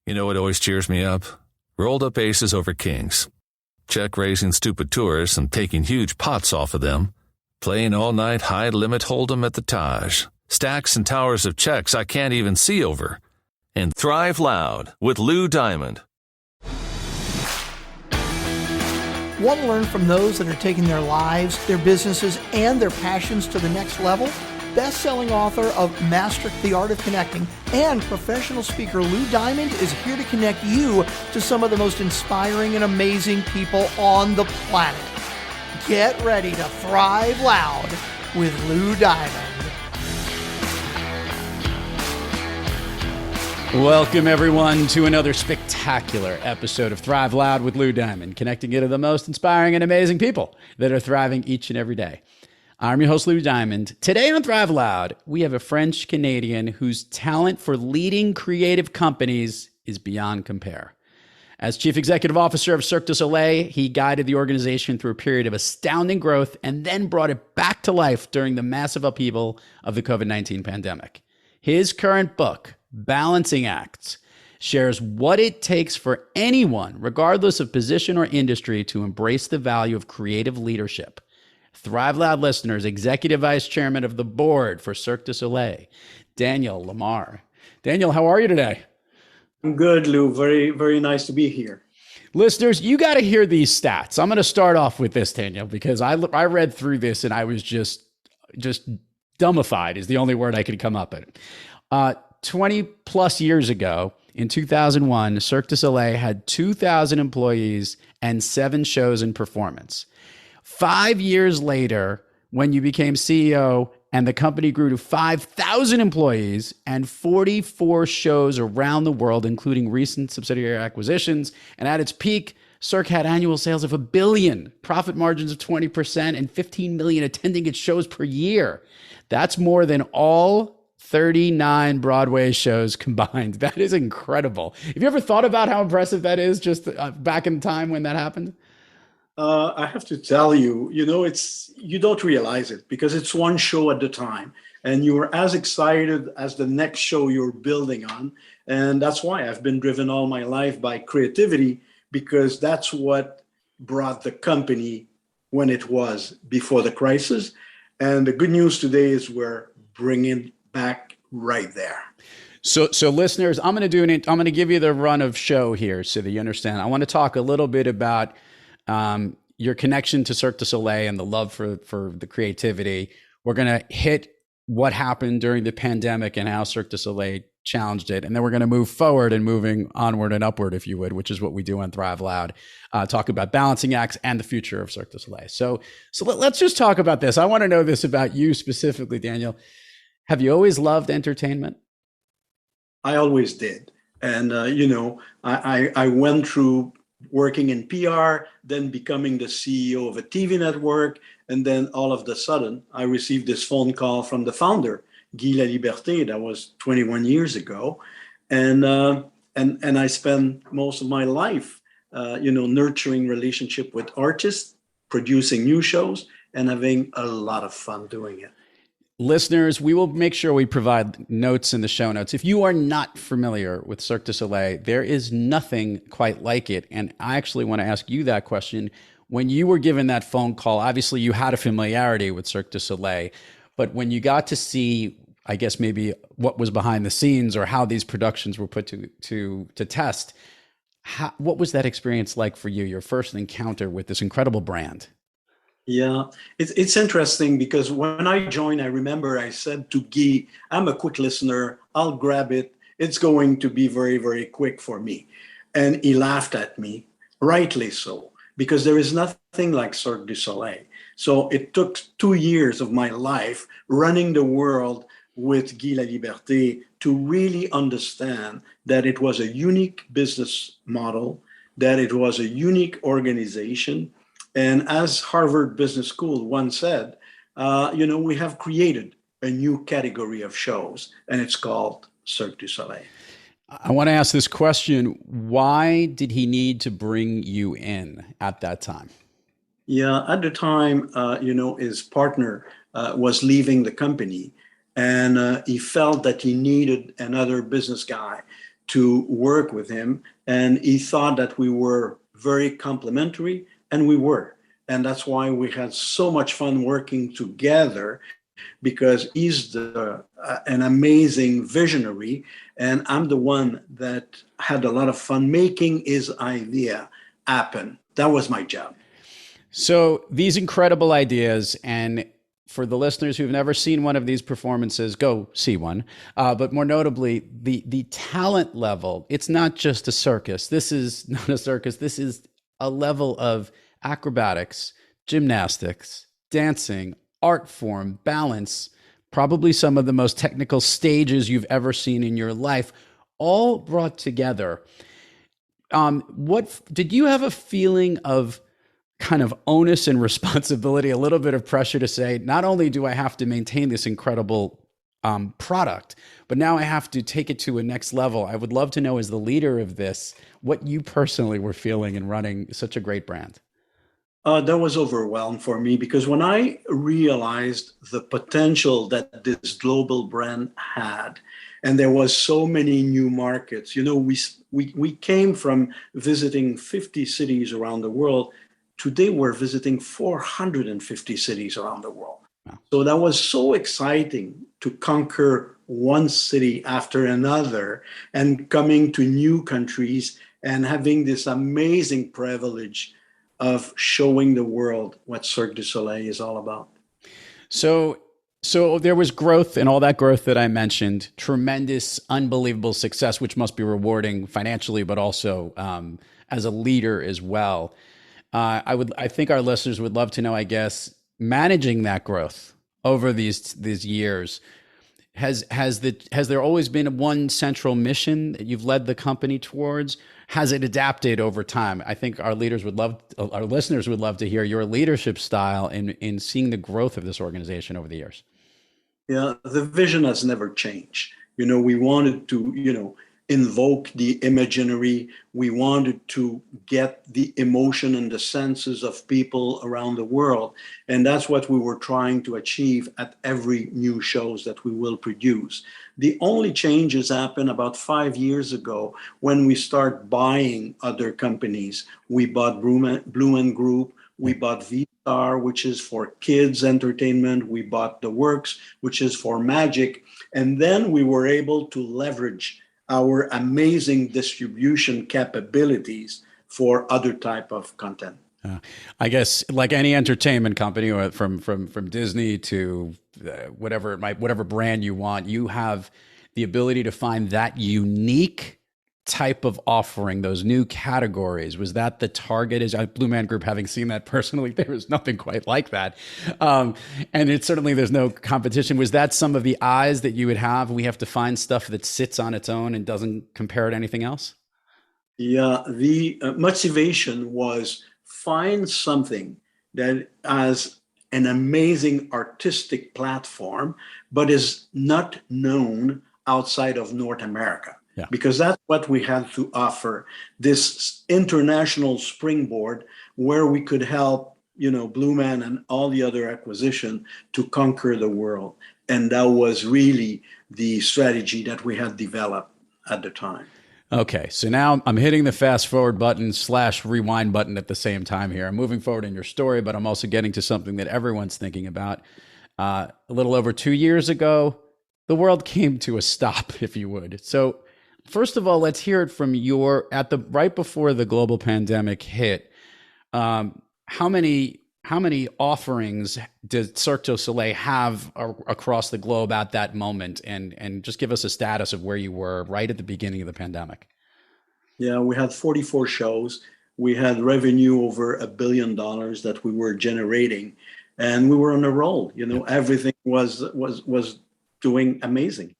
You know what always cheers me up? Rolled up aces over kings. Check raising stupid tourists and taking huge pots off of them. Playing all-night high-limit hold'em at the Taj. Stacks and towers of checks I can't even see over. And Thrive Loud with Lou Diamond. Want to learn from those that are taking their lives, their businesses, and their passions to the next level? Best-selling author of Master the Art of Connecting and professional speaker Lou Diamond is here to connect you to some of the most inspiring and amazing people on the planet. Get ready to thrive loud with Lou Diamond. Welcome, everyone, to another spectacular episode of Thrive Loud with Lou Diamond, connecting you to the most inspiring and amazing people that are thriving each and every day. I'm your host, Lou Diamond. Today on Thrive Loud, we have a French-Canadian whose talent for leading creative companies is beyond compare. As Chief Executive Officer of Cirque du Soleil, he guided the organization through a period of astounding growth and then brought it back to life during the massive upheaval of the COVID-19 pandemic. His current book, Balancing Acts, shares what it takes for anyone, regardless of position or industry, to embrace the value of creative leadership. Thrive Loud listeners, Executive Vice Chairman of the Board for Cirque du Soleil, Daniel Lamarre. Daniel, how are you today? I'm good, Lou. Very, very nice to be here. Listeners, you got to hear these stats. I'm going to start off with this, Daniel, because I read through this and I was just dumbified is the only word I could come up with. 20 plus years ago, in 2001, Cirque du Soleil had 2,000 employees and 7 shows in performance. 5 years later, when you became CEO and the company grew to 5,000 employees and 44 shows around the world, including recent subsidiary acquisitions, and at its peak, Cirque had annual sales of $1 billion, profit margins of 20%, and 15 million attending its shows per year. That's more than all 39 Broadway shows combined. That is incredible. Have you ever thought about how impressive that is just back in time when that happened? I have to tell you, you don't realize it because it's one show at a time and you're as excited as the next show you're building on. And that's why I've been driven all my life by creativity, because that's what brought the company when it was before the crisis. And the good news today is we're bringing back right there. So listeners, I'm going to give you the run of show here so that you understand. I want to talk a little bit about your connection to Cirque du Soleil and the love for the creativity. We're going to hit what happened during the pandemic and how Cirque du Soleil challenged it. And then we're going to move forward and moving onward and upward, if you would, which is what we do on Thrive Loud, talk about balancing acts and the future of Cirque du Soleil. So let's just talk about this. I want to know this about you specifically, Daniel. Have you always loved entertainment? I always did. And, I went through working in PR, then becoming the CEO of a TV network. And then all of a sudden, I received this phone call from the founder, Guy Laliberté. That was 21 years ago. And I spent most of my life, nurturing relationship with artists, producing new shows, and having a lot of fun doing it. Listeners, we will make sure we provide notes in the show notes. If you are not familiar with Cirque du Soleil, there is nothing quite like it. And I actually want to ask you that question. When you were given that phone call, obviously you had a familiarity with Cirque du Soleil, but when you got to see, I guess maybe what was behind the scenes or how these productions were put to test, what was that experience like for you, your first encounter with this incredible brand? Yeah, it's interesting because when I joined, I remember I said to Guy, I'm a quick listener. I'll grab it. It's going to be very, very quick for me. And he laughed at me, rightly so, because there is nothing like Cirque du Soleil. So it took 2 years of my life running the world with Guy Laliberté to really understand that it was a unique business model, that it was a unique organization. And as Harvard Business School once said, we have created a new category of shows, and it's called Cirque du Soleil. I want to ask this question. Why did he need to bring you in at that time? Yeah, at the time, his partner was leaving the company, and he felt that he needed another business guy to work with him, and he thought that we were very complementary, and we were. And that's why we had so much fun working together, because he's an amazing visionary, and I'm the one that had a lot of fun making his idea happen. That was my job. So these incredible ideas, and for the listeners who've never seen one of these performances, go see one. But more notably, the talent level, it's not just a circus. This is not a circus. This is a level of acrobatics, gymnastics, dancing, art form, balance, probably some of the most technical stages you've ever seen in your life, all brought together. What did you have a feeling of kind of onus and responsibility, a little bit of pressure to say, not only do I have to maintain this incredible product, but now I have to take it to a next level? I would love to know, as the leader of this, what you personally were feeling in running such a great brand. That was overwhelmed for me, because when I realized the potential that this global brand had, and there was so many new markets, we came from visiting 50 cities around the world. Today we're visiting 450 cities around the world. Wow. So that was so exciting to conquer one city after another, and coming to new countries and having this amazing privilege of showing the world what Cirque du Soleil is all about. So there was growth, and all that growth that I mentioned, tremendous, unbelievable success, which must be rewarding financially, but also as a leader as well. I think our listeners would love to know, I guess, managing that growth over these years. Has there always been one central mission that you've led the company towards? Has it adapted over time? I think our listeners would love to hear your leadership style in seeing the growth of this organization over the years. Yeah, the vision has never changed. We wanted to, invoke the imaginary. We wanted to get the emotion and the senses of people around the world. And that's what we were trying to achieve at every new shows that we will produce. The only changes happened about 5 years ago when we start buying other companies. We bought Blue Group. We bought V-Star, which is for kids entertainment. We bought The Works, which is for magic. And then we were able to leverage our amazing distribution capabilities for other type of content. I guess, like any entertainment company, or from Disney to whatever brand you want, you have the ability to find that unique type of offering, those new categories. Was that the target? Is Blue Man Group, having seen that personally, there was nothing quite like that. And it's certainly, there's no competition. Was that some of the eyes that you would have? We have to find stuff that sits on its own and doesn't compare to anything else? Yeah, the motivation was find something that has an amazing artistic platform, but is not known outside of North America. Yeah. Because that's what we had to offer, this international springboard where we could help, Blue Man and all the other acquisition to conquer the world. And that was really the strategy that we had developed at the time. Okay, so now I'm hitting the fast forward button / rewind button at the same time here. I'm moving forward in your story, but I'm also getting to something that everyone's thinking about. A little over 2 years ago, the world came to a stop, if you would. So first of all, let's hear it from right before the global pandemic hit. How many offerings did Cirque du Soleil have across the globe at that moment? And just give us a status of where you were right at the beginning of the pandemic. Yeah, we had 44 shows. We had revenue over $1 billion that we were generating, and we were on a roll. Everything was doing amazing.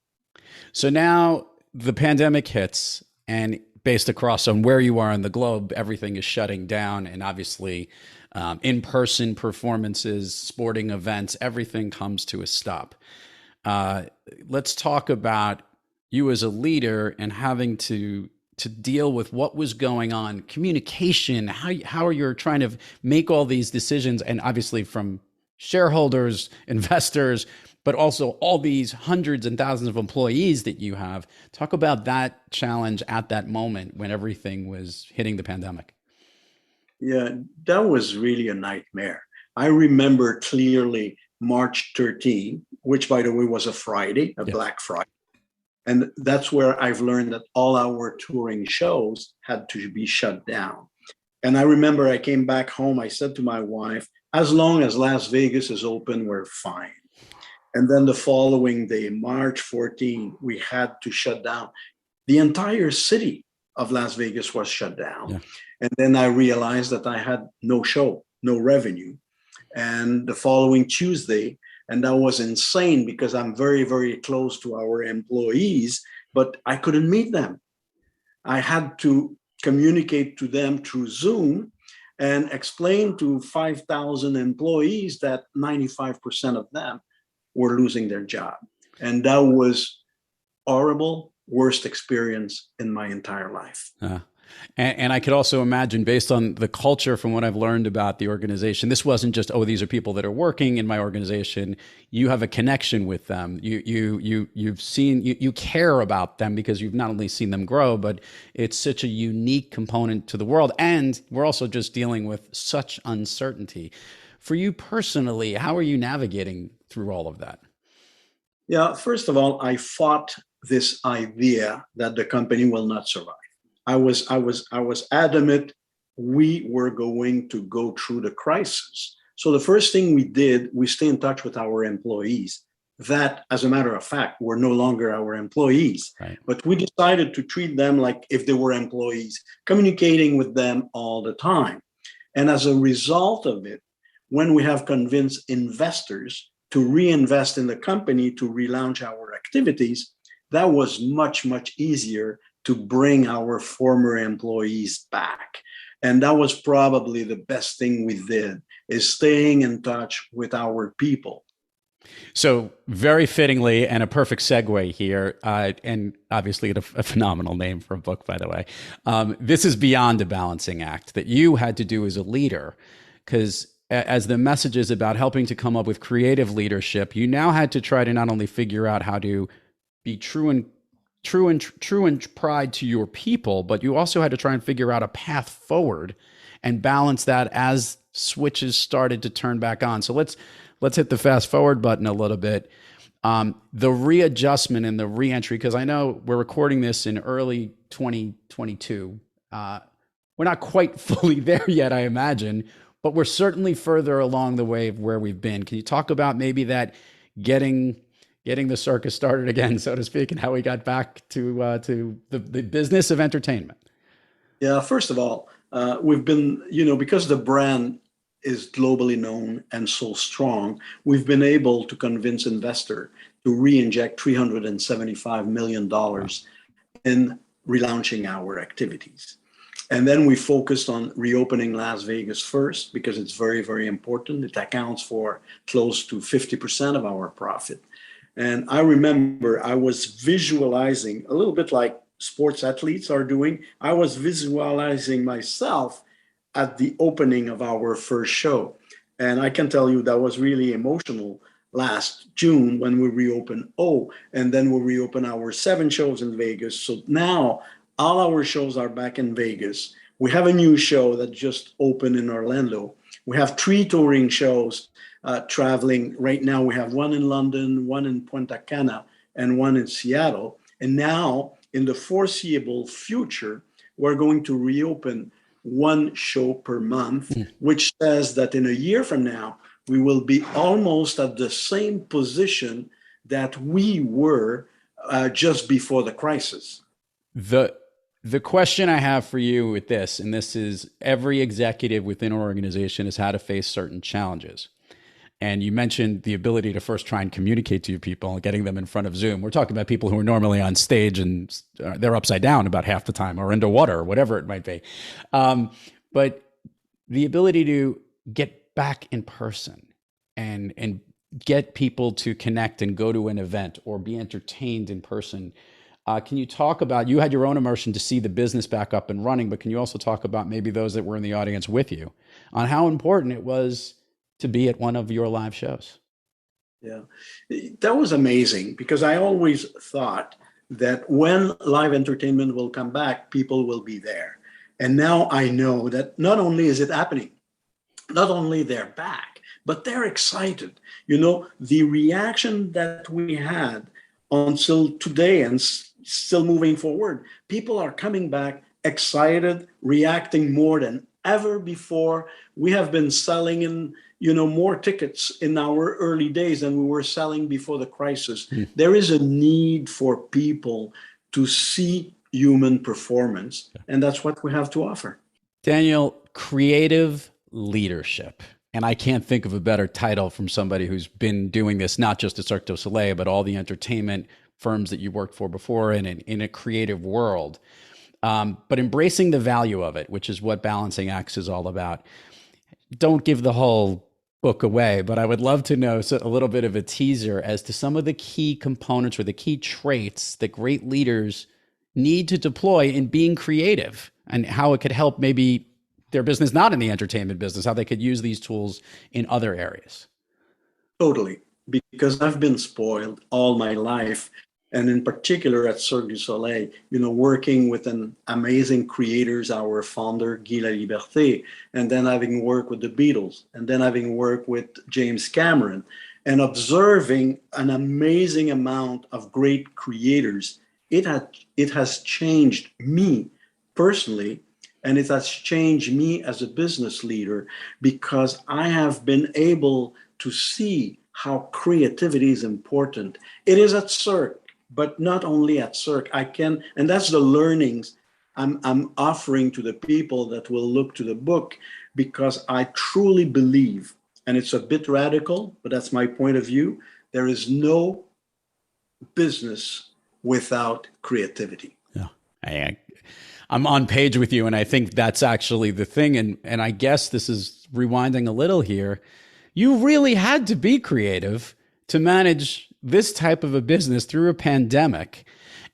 So now the pandemic hits, and based across on where you are on the globe, everything is shutting down. And obviously, in-person performances, sporting events, everything comes to a stop. Let's talk about you as a leader and having to deal with what was going on, communication, how are you trying to make all these decisions, and obviously from shareholders, investors, but also all these hundreds and thousands of employees that you have. Talk about that challenge at that moment when everything was hitting the pandemic. Yeah, that was really a nightmare. I remember clearly March 13, which by the way was a Friday, a Black Friday. And that's where I've learned that all our touring shows had to be shut down. And I remember I came back home, I said to my wife, as long as Las Vegas is open, we're fine. And then the following day, March 14, we had to shut down. The entire city of Las Vegas was shut down. Yeah. And then I realized that I had no show, no revenue. And the following Tuesday, and that was insane because I'm very, very close to our employees, but I couldn't meet them. I had to communicate to them through Zoom and explain to 5,000 employees that 95% of them were losing their job. And that was horrible, worst experience in my entire life. And I could also imagine, based on the culture from what I've learned about the organization, this wasn't just, oh, these are people that are working in my organization. You have a connection with them. You've seen, you care about them because you've not only seen them grow, but it's such a unique component to the world. And we're also just dealing with such uncertainty. For you personally, how are you navigating through all of that? Yeah, first of all, I fought this idea that the company will not survive. I was adamant we were going to go through the crisis. So the first thing we did, we stay in touch with our employees. That, as a matter of fact, were no longer our employees. Right. But we decided to treat them like if they were employees, communicating with them all the time. And as a result of it, when we have convinced investors to reinvest in the company to relaunch our activities, that was much, much easier to bring our former employees back. And that was probably the best thing we did, is staying in touch with our people. So very fittingly, and a perfect segue here, and obviously a phenomenal name for a book, by the way. This is beyond a balancing act that you had to do as a leader, because as the message is about helping to come up with creative leadership, you now had to try to not only figure out how to be true and pride to your people, but you also had to try and figure out a path forward and balance that as switches started to turn back on. So let's hit the fast forward button a little bit. The readjustment and the reentry, because I know we're recording this in early 2022. We're not quite fully there yet, I imagine, but we're certainly further along the way of where we've been. Can you talk about maybe that getting the circus started again, so to speak, and how we got back to the business of entertainment? Yeah, first of all, we've been, because the brand is globally known and so strong, we've been able to convince investors to re-inject $375 million in relaunching our activities. And then we focused on reopening Las Vegas first because it's very, very important. It accounts for close to 50% of our profit. And I remember I was visualizing, a little bit like sports athletes are doing, I was visualizing myself at the opening of our first show. And I can tell you that was really emotional last June when we reopened and then we reopened our 7 shows in Vegas. So now all our shows are back in Vegas. We have a new show that just opened in Orlando. We have 3 touring shows traveling. Right now we have 1 in London, 1 in Punta Cana, and 1 in Seattle. And now in the foreseeable future, we're going to reopen 1 show per month, which says that in a year from now, we will be almost at the same position that we were just before the crisis. The question I have for you with this, and this is every executive within an organization has had to face certain challenges. And you mentioned the ability to first try and communicate to your people and getting them in front of Zoom. We're talking about people who are normally on stage and they're upside down about half the time or underwater or whatever it might be. But the ability to get back in person and get people to connect and go to an event or be entertained in person. Can you talk about, you had your own immersion to see the business back up and running, but can you also talk about maybe those that were in the audience with you on how important it was to be at one of your live shows? Yeah, that was amazing because I always thought that when live entertainment will come back, people will be there. And now I know that not only is it happening, not only they're back, but they're excited. You know, the reaction that we had until today and still moving forward, people are coming back excited, reacting more than ever before. We have been selling in, more tickets in our early days than we were selling before the crisis. There is a need for people to see human performance, and that's what we have to offer. Daniel, creative leadership. And I can't think of a better title from somebody who's been doing this, not just at Cirque du Soleil, but all the entertainment firms that you worked for before and in a creative world. But embracing the value of it, which is what Balancing Acts is all about. Don't give the whole book away, but I would love to know a little bit of a teaser as to some of the key components or the key traits that great leaders need to deploy in being creative and how it could help maybe their business, not in the entertainment business, how they could use these tools in other areas. Totally, because I've been spoiled all my life, and in particular at Cirque du Soleil, working with an amazing creators, our founder, Guy Laliberté, and then having worked with the Beatles, and then having worked with James Cameron, and observing an amazing amount of great creators. It has changed me personally, and it has changed me as a business leader because I have been able to see how creativity is important. It is at Cirque, but not only at Cirque. And that's the learnings I'm offering to the people that will look to the book, because I truly believe, and it's a bit radical, but that's my point of view, there is no business without creativity. Yeah. I'm on page with you, and I think that's actually the thing. And I guess this is rewinding a little here. You really had to be creative to manage this type of a business through a pandemic.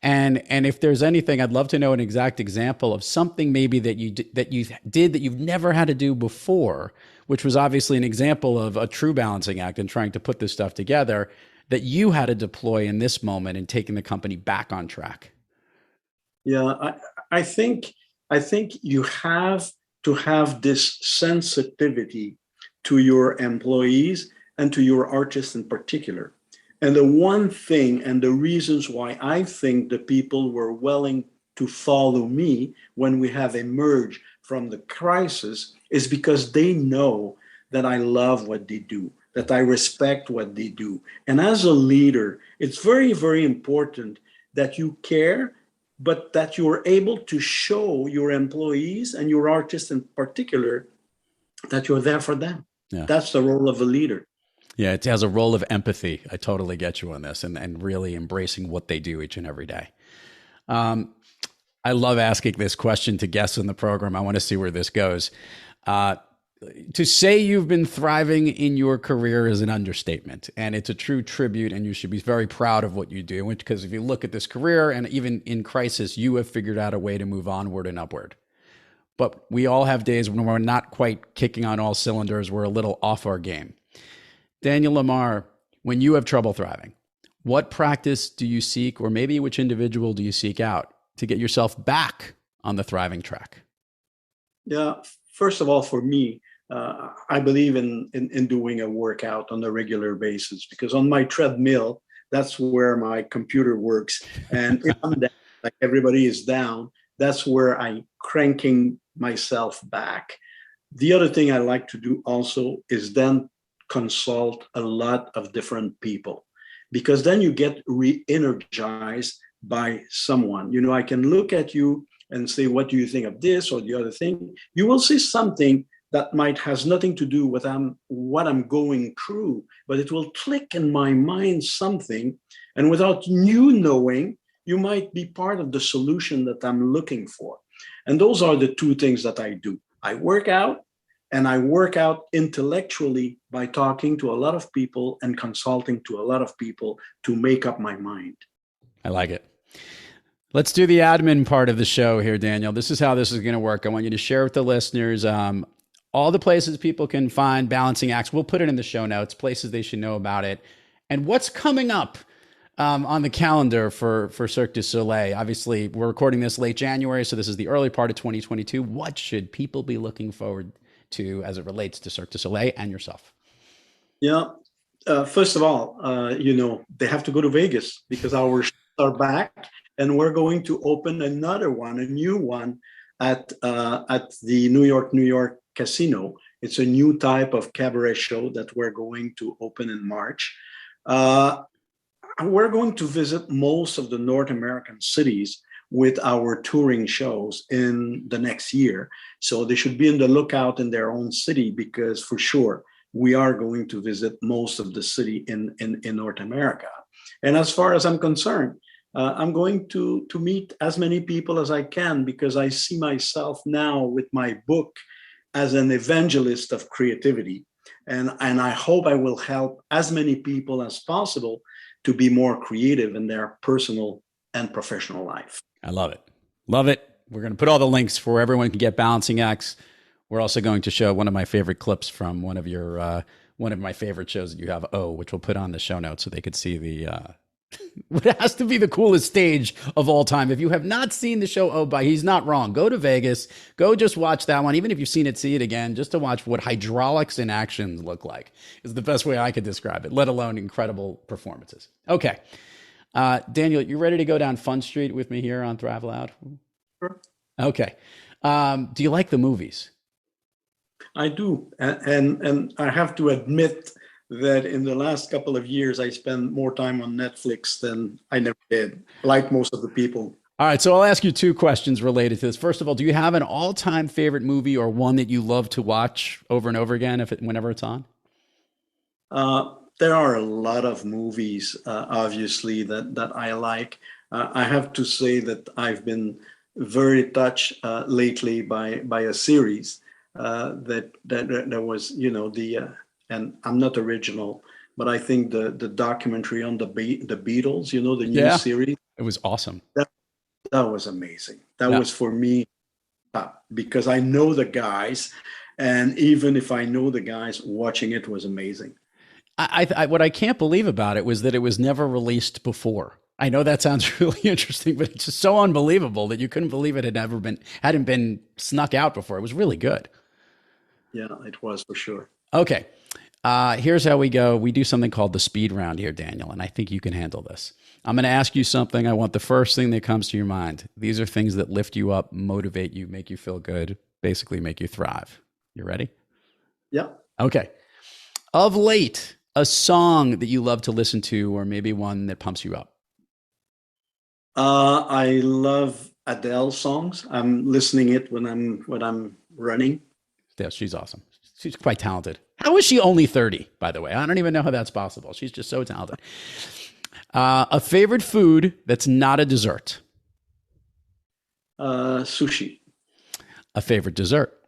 And if there's anything, I'd love to know an exact example of something maybe that you did that you've never had to do before, which was obviously an example of a true balancing act and trying to put this stuff together that you had to deploy in this moment and taking the company back on track. Yeah, I think you have to have this sensitivity to your employees and to your artists in particular. And the one thing and the reasons why I think the people were willing to follow me when we have emerged from the crisis is because they know that I love what they do, that I respect what they do. And as a leader, it's very, very important that you care, but that you're able to show your employees and your artists in particular that you're there for them. Yeah. That's the role of a leader. Yeah, it has a role of empathy. I totally get you on this, and really embracing what they do each and every day. I love asking this question to guests in the program. I want to see where this goes. To say you've been thriving in your career is an understatement, and it's a true tribute, and you should be very proud of what you do, because if you look at this career, and even in crisis, you have figured out a way to move onward and upward. But we all have days when we're not quite kicking on all cylinders. We're a little off our game. Daniel Lamarre, when you have trouble thriving, what practice do you seek, or maybe which individual do you seek out to get yourself back on the thriving track? Yeah, first of all, for me, I believe in doing a workout on a regular basis, because on my treadmill, that's where my computer works. And if I'm down, like everybody is down, that's where I'm cranking myself back. The other thing I like to do also is then consult a lot of different people, because then you get re-energized by someone. I can look at you and say, what do you think of this or the other thing? You will see something that might has nothing to do with what I'm going through, but it will click in my mind something. And without you knowing, you might be part of the solution that I'm looking for. And those are the two things that I do. I work out, and I work out intellectually by talking to a lot of people and consulting to a lot of people to make up my mind. I like it. Let's do the admin part of the show here, Daniel. This is how this is going to work. I want you to share with the listeners all the places people can find Balancing Acts. We'll put it in the show notes, places they should know about it. And what's coming up on the calendar for Cirque du Soleil? Obviously, we're recording this late January, so this is the early part of 2022. What should people be looking forward to as it relates to Cirque du Soleil and yourself? Yeah. First of all, they have to go to Vegas because our shows are back, and we're going to open another one, a new one at the New York Casino. It's a new type of cabaret show that we're going to open in March. We're going to visit most of the North American cities with our touring shows in the next year. So they should be on the lookout in their own city, because for sure, we are going to visit most of the city in North America. And as far as I'm concerned, I'm going to meet as many people as I can, because I see myself now with my book as an evangelist of creativity. And I hope I will help as many people as possible to be more creative in their personal and professional life. I love it. Love it. We're going to put all the links for where everyone can get Balancing Acts. We're also going to show one of my favorite clips from one of my favorite shows that you have, which we'll put on the show notes so they could see the what has to be the coolest stage of all time. If you have not seen the show but he's not wrong. Go to Vegas. Go just watch that one. Even if you've seen it, see it again, just to watch what hydraulics in action look like is the best way I could describe it, let alone incredible performances. Okay. Daniel, you ready to go down Fun Street with me here on Thrive Loud? Sure. Okay. Do you like the movies? I do. And I have to admit that in the last couple of years, I spent more time on Netflix than I never did, like most of the people. All right, so I'll ask you two questions related to this. First of all, do you have an all-time favorite movie or one that you love to watch over and over again whenever it's on? There are a lot of movies, obviously, that I like. I have to say that I've been very touched lately by a series that was, and I'm not original, but I think the documentary on the Beatles, the new series. It was awesome. That was amazing. That was for me, because I know the guys, and even if I know the guys, watching it was amazing. What I can't believe about it was that it was never released before. I know that sounds really interesting, but it's just so unbelievable that you couldn't believe it hadn't been snuck out before. It was really good. Yeah, it was for sure. Okay. Here's how we go. We do something called the speed round here, Daniel, and I think you can handle this. I'm going to ask you something. I want the first thing that comes to your mind. These are things that lift you up, motivate you, make you feel good, basically make you thrive. You ready? Yeah. Okay. Of late, a song that you love to listen to, or maybe one that pumps you up. I love Adele songs. I'm listening it when I'm running. Yeah, she's awesome. She's quite talented. How is she only 30, by the way? I don't even know how that's possible. She's just so talented. A favorite food that's not a dessert. Sushi. A favorite dessert.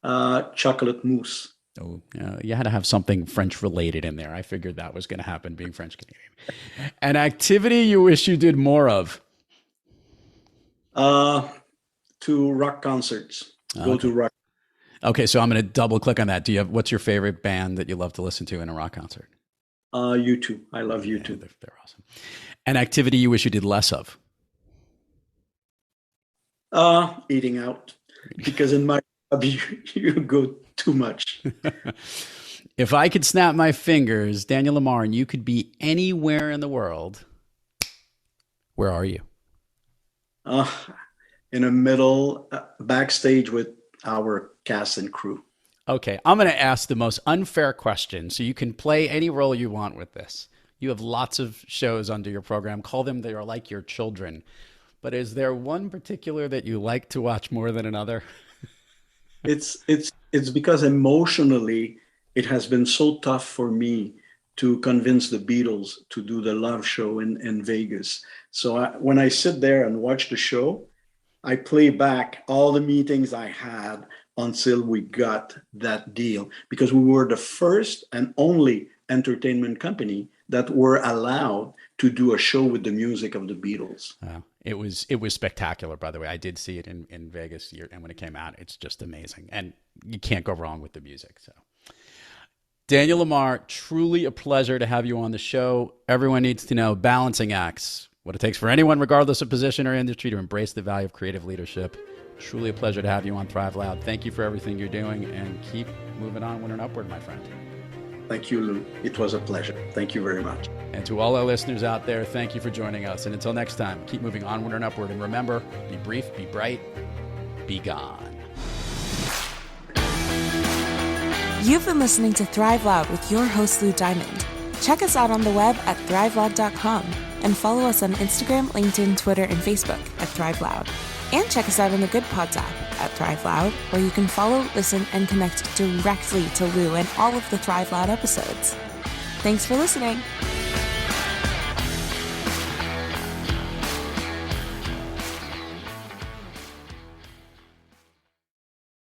Chocolate mousse. Oh, you had to have something French related in there. I figured that was going to happen, being French Canadian. An activity you wish you did more of. To rock concerts. Go to rock. Okay, so I'm going to double click on that. What's your favorite band that you love to listen to in a rock concert? U2. I love U2. Yeah, they're awesome. An activity you wish you did less of. Eating out, because in my hobby you go too much. If I could snap my fingers, Daniel Lamar, and you could be anywhere in the world, where are you? In the middle, backstage with our cast and crew. Okay, I'm going to ask the most unfair question, so you can play any role you want with this. You have lots of shows under your program. Call them, they are like your children. But is there one particular that you like to watch more than another? It's because emotionally, it has been so tough for me to convince the Beatles to do the Love show in Vegas. So when I sit there and watch the show, I play back all the meetings I had until we got that deal, because we were the first and only entertainment company that were allowed to do a show with the music of the Beatles. Wow. It was spectacular, by the way. I did see it in Vegas, and when it came out, it's just amazing. And you can't go wrong with the music. So Daniel Lamar, truly a pleasure to have you on the show. Everyone needs to know balancing acts, what it takes for anyone, regardless of position or industry, to embrace the value of creative leadership. Truly a pleasure to have you on Thrive Loud. Thank you for everything you're doing, and keep moving onward and upward, my friend. Thank you, Lou. It was a pleasure. Thank you very much. And to all our listeners out there, thank you for joining us. And until next time, keep moving onward and upward. And remember, be brief, be bright, be gone. You've been listening to Thrive Loud with your host, Lou Diamond. Check us out on the web at thriveloud.com and follow us on Instagram, LinkedIn, Twitter, and Facebook at Thrive Loud. And check us out on the Good Pods app at Thrive Loud, where you can follow, listen, and connect directly to Lou and all of the Thrive Loud episodes. Thanks for listening.